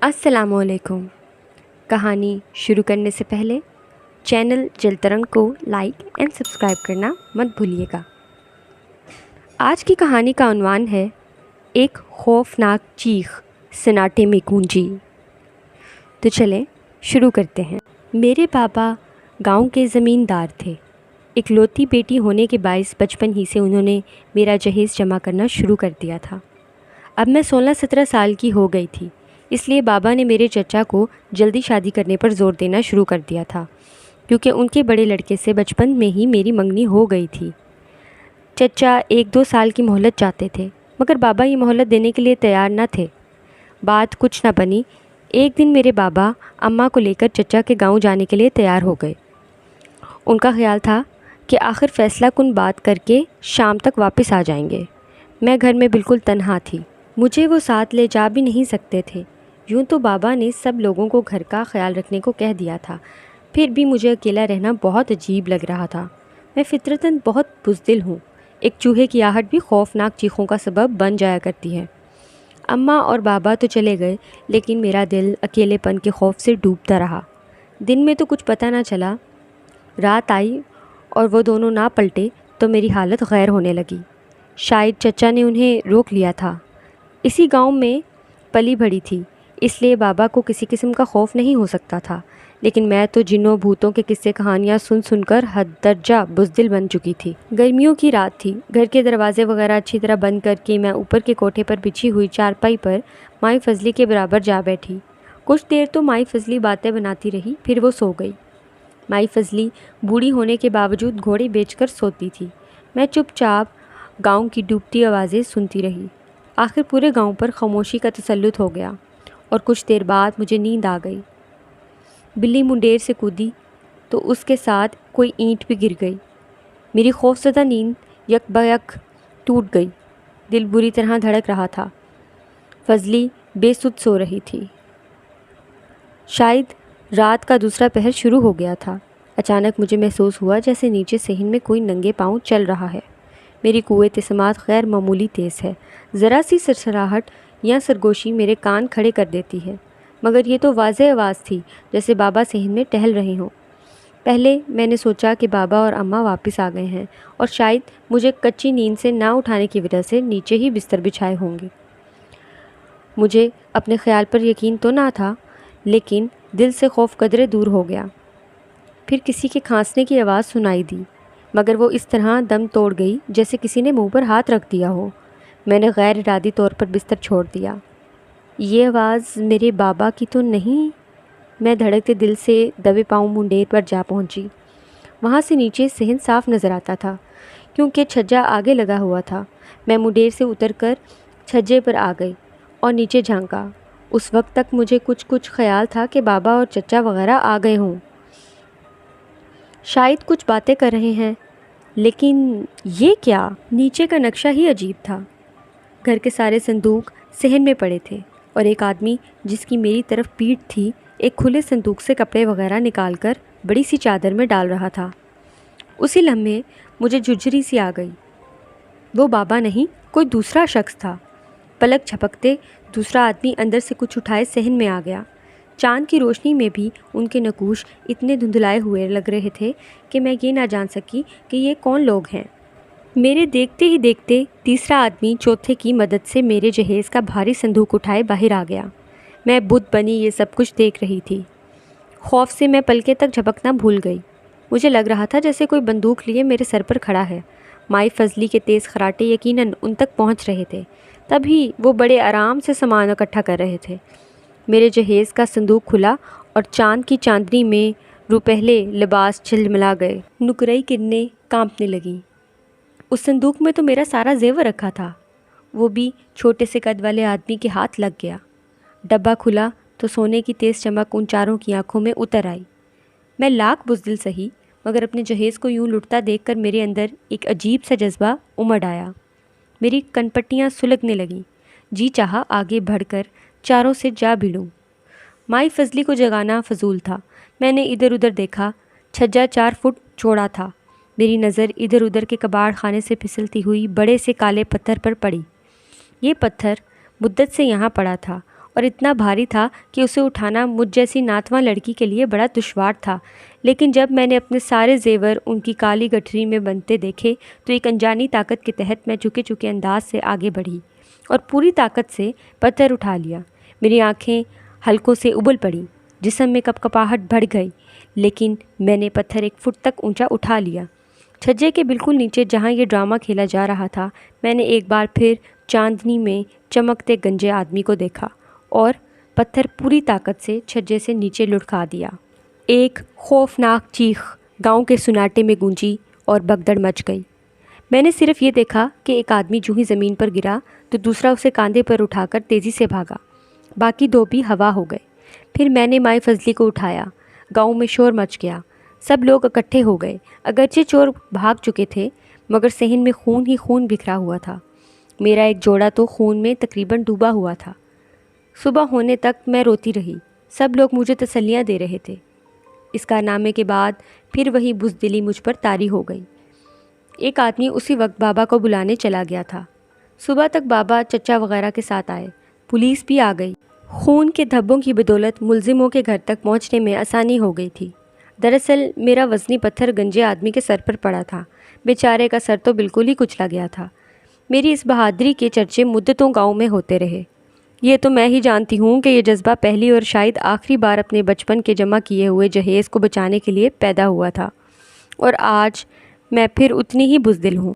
السلام علیکم۔ کہانی شروع کرنے سے پہلے چینل جلترنگ کو لائک اینڈ سبسکرائب کرنا مت بھولیے گا۔ آج کی کہانی کا عنوان ہے ایک خوفناک چیخ سناٹے میں گونجی۔ تو چلیں شروع کرتے ہیں۔ میرے بابا گاؤں کے زمیندار تھے۔ اکلوتی بیٹی ہونے کے باعث بچپن ہی سے انہوں نے میرا جہیز جمع کرنا شروع کر دیا تھا۔ اب میں 16-17 سال کی ہو گئی تھی، اس لیے بابا نے میرے چچا کو جلدی شادی کرنے پر زور دینا شروع کر دیا تھا، کیونکہ ان کے بڑے لڑکے سے بچپن میں ہی میری منگنی ہو گئی تھی۔ چچا 1-2 سال کی مہلت چاہتے تھے، مگر بابا یہ مہلت دینے کے لیے تیار نہ تھے۔ بات کچھ نہ بنی۔ ایک دن میرے بابا اماں کو لے کر چچا کے گاؤں جانے کے لیے تیار ہو گئے۔ ان کا خیال تھا کہ آخر فیصلہ کن بات کر کے شام تک واپس آ جائیں گے۔ میں گھر میں بالکل تنہا تھی، مجھے وہ ساتھ لے جا بھی نہیں سکتے تھے۔ یوں تو بابا نے سب لوگوں کو گھر کا خیال رکھنے کو کہہ دیا تھا، پھر بھی مجھے اکیلا رہنا بہت عجیب لگ رہا تھا۔ میں فطرتاً بہت بزدل ہوں۔ ایک چوہے کی آہٹ بھی خوفناک چیخوں کا سبب بن جایا کرتی ہے۔ اماں اور بابا تو چلے گئے، لیکن میرا دل اکیلے پن کے خوف سے ڈوبتا رہا۔ دن میں تو کچھ پتہ نہ چلا، رات آئی اور وہ دونوں نہ پلٹے تو میری حالت غیر ہونے لگی۔ شاید چچا نے انہیں روک لیا تھا۔ اسی گاؤں میں پلی بڑھی تھی، اس لیے بابا کو کسی قسم کا خوف نہیں ہو سکتا تھا، لیکن میں تو جنوں بھوتوں کے قصے کہانیاں سن سن کر حد درجہ بزدل بن چکی تھی۔ گرمیوں کی رات تھی۔ گھر کے دروازے وغیرہ اچھی طرح بند کر کے میں اوپر کے کوٹھے پر بچھی ہوئی چارپائی پر مائی فضلی کے برابر جا بیٹھی۔ کچھ دیر تو مائی فضلی باتیں بناتی رہی، پھر وہ سو گئی۔ مائی فضلی بوڑھی ہونے کے باوجود گھوڑے بیچ کر سوتی تھی۔ میں چپ چاپ گاؤں کی ڈوبتی آوازیں سنتی رہی۔ آخر پورے گاؤں پر خاموشی کا تسلط ہو گیا اور کچھ دیر بعد مجھے نیند آ گئی۔ بلی منڈیر سے کودی تو اس کے ساتھ کوئی اینٹ بھی گر گئی۔ میری خوفزدہ نیند یک بیک ٹوٹ گئی۔ دل بری طرح دھڑک رہا تھا۔ فضلی بے سدھ سو رہی تھی۔ شاید رات کا دوسرا پہر شروع ہو گیا تھا۔ اچانک مجھے محسوس ہوا جیسے نیچے صحن میں کوئی ننگے پاؤں چل رہا ہے۔ میری قوت سماعت غیر معمولی تیز ہے۔ ذرا سی سرسراہٹ یا سرگوشی میرے کان کھڑے کر دیتی ہے، مگر یہ تو واضح آواز تھی جیسے بابا صحن میں ٹہل رہے ہوں۔ پہلے میں نے سوچا کہ بابا اور اماں واپس آ گئے ہیں اور شاید مجھے کچی نیند سے نہ اٹھانے کی وجہ سے نیچے ہی بستر بچھائے ہوں گے۔ مجھے اپنے خیال پر یقین تو نہ تھا، لیکن دل سے خوف قدرے دور ہو گیا۔ پھر کسی کے کھانسنے کی آواز سنائی دی، مگر وہ اس طرح دم توڑ گئی جیسے کسی نے منہ پر ہاتھ رکھ دیا ہو۔ میں نے غیر ارادی طور پر بستر چھوڑ دیا۔ یہ آواز میرے بابا کی تو نہیں؟ میں دھڑکتے دل سے دبے پاؤں منڈیر پر جا پہنچی۔ وہاں سے نیچے صحن صاف نظر آتا تھا، کیونکہ چھجا آگے لگا ہوا تھا۔ میں منڈیر سے اتر کر چھجے پر آ گئی اور نیچے جھانکا۔ اس وقت تک مجھے کچھ خیال تھا کہ بابا اور چچا وغیرہ آ گئے ہوں، شاید کچھ باتیں کر رہے ہیں، لیکن یہ کیا؟ نیچے کا نقشہ ہی عجیب تھا۔ گھر کے سارے صندوق صحن میں پڑے تھے اور ایک آدمی جس کی میری طرف پیٹھ تھی ایک کھلے صندوق سے کپڑے وغیرہ نکال کر بڑی سی چادر میں ڈال رہا تھا۔ اسی لمحے مجھے جھرجھری سی آ گئی۔ وہ بابا نہیں، کوئی دوسرا شخص تھا۔ پلک جھپکتے دوسرا آدمی اندر سے کچھ اٹھائے صحن میں آ گیا۔ چاند کی روشنی میں بھی ان کے نقوش اتنے دھندلائے ہوئے لگ رہے تھے کہ میں یہ نہ جان سکی کہ یہ کون لوگ ہیں۔ میرے دیکھتے ہی دیکھتے تیسرا آدمی چوتھے کی مدد سے میرے جہیز کا بھاری صندوق اٹھائے باہر آ گیا۔ میں بت بنی یہ سب کچھ دیکھ رہی تھی۔ خوف سے میں پلکیں تک جھپکنا بھول گئی۔ مجھے لگ رہا تھا جیسے کوئی بندوق لیے میرے سر پر کھڑا ہے۔ مائی فضلی کے تیز خراٹے یقیناً ان تک پہنچ رہے تھے، تبھی وہ بڑے آرام سے سامان اکٹھا کر رہے تھے۔ میرے جہیز کا صندوق کھلا اور چاند کی چاندنی میں روپہلے لباس جھلملا گئے۔ نقرئی کرنیں کانپنے لگیں۔ اس صندوق میں تو میرا سارا زیور رکھا تھا، وہ بھی چھوٹے سے قد والے آدمی کے ہاتھ لگ گیا۔ ڈبہ کھلا تو سونے کی تیز چمک ان چاروں کی آنکھوں میں اتر آئی۔ میں لاکھ بزدل سہی، مگر اپنے جہیز کو یوں لٹتا دیکھ کر میرے اندر ایک عجیب سا جذبہ امڑ آیا۔ میری کنپٹیاں سلگنے لگیں۔ جی چاہا آگے بڑھ کر چاروں سے جا بھیڑوں۔ مائی فضلی کو جگانا فضول تھا۔ میں نے ادھر ادھر دیکھا۔ چھجا 4 فٹ چوڑا تھا۔ میری نظر ادھر ادھر کے کباڑ خانے سے پھسلتی ہوئی بڑے سے کالے پتھر پر پڑی۔ یہ پتھر مدت سے یہاں پڑا تھا اور اتنا بھاری تھا کہ اسے اٹھانا مجھ جیسی ناتواں لڑکی کے لیے بڑا دشوار تھا۔ لیکن جب میں نے اپنے سارے زیور ان کی کالی گٹھری میں بندھتے دیکھے تو ایک انجانی طاقت کے تحت میں جھکے انداز سے آگے بڑھی اور پوری طاقت سے پتھر اٹھا لیا۔ میری آنکھیں حلقوں سے ابل پڑیں، جسم میں کپکپاہٹ بڑھ گئی، لیکن میں نے پتھر 1 فٹ تک اونچا اٹھا لیا۔ چھجے کے بالکل نیچے جہاں یہ ڈرامہ کھیلا جا رہا تھا، میں نے ایک بار پھر چاندنی میں چمکتے گنجے آدمی کو دیکھا اور پتھر پوری طاقت سے چھجے سے نیچے لڑکا دیا۔ ایک خوفناک چیخ گاؤں کے سناٹے میں گونجی اور بھگدڑ مچ گئی۔ میں نے صرف یہ دیکھا کہ ایک آدمی جو ہی زمین پر گرا تو دوسرا اسے کاندھے پر اٹھا کر تیزی سے بھاگا۔ باقی 2 بھی ہوا ہو گئے۔ پھر میں نے مائی فضلی کو اٹھایا۔ گاؤں میں شور مچ گیا، سب لوگ اکٹھے ہو گئے۔ اگرچہ چور بھاگ چکے تھے مگر صحن میں خون ہی خون بکھرا ہوا تھا۔ میرا ایک جوڑا تو خون میں تقریباً ڈوبا ہوا تھا۔ صبح ہونے تک میں روتی رہی، سب لوگ مجھے تسلیاں دے رہے تھے۔ اس کارنامے کے بعد پھر وہی بزدلی مجھ پر طاری ہو گئی۔ ایک آدمی اسی وقت بابا کو بلانے چلا گیا تھا۔ صبح تک بابا چچا وغیرہ کے ساتھ آئے، پولیس بھی آ گئی۔ خون کے دھبوں کی بدولت ملزموں کے گھر تک پہنچنے میں آسانی ہو گئی تھی۔ دراصل میرا وزنی پتھر گنجے آدمی کے سر پر پڑا تھا، بیچارے کا سر تو بالکل ہی کچلا گیا تھا۔ میری اس بہادری کے چرچے مدتوں گاؤں میں ہوتے رہے۔ یہ تو میں ہی جانتی ہوں کہ یہ جذبہ پہلی اور شاید آخری بار اپنے بچپن کے جمع کیے ہوئے جہیز کو بچانے کے لیے پیدا ہوا تھا، اور آج میں پھر اتنی ہی بزدل ہوں۔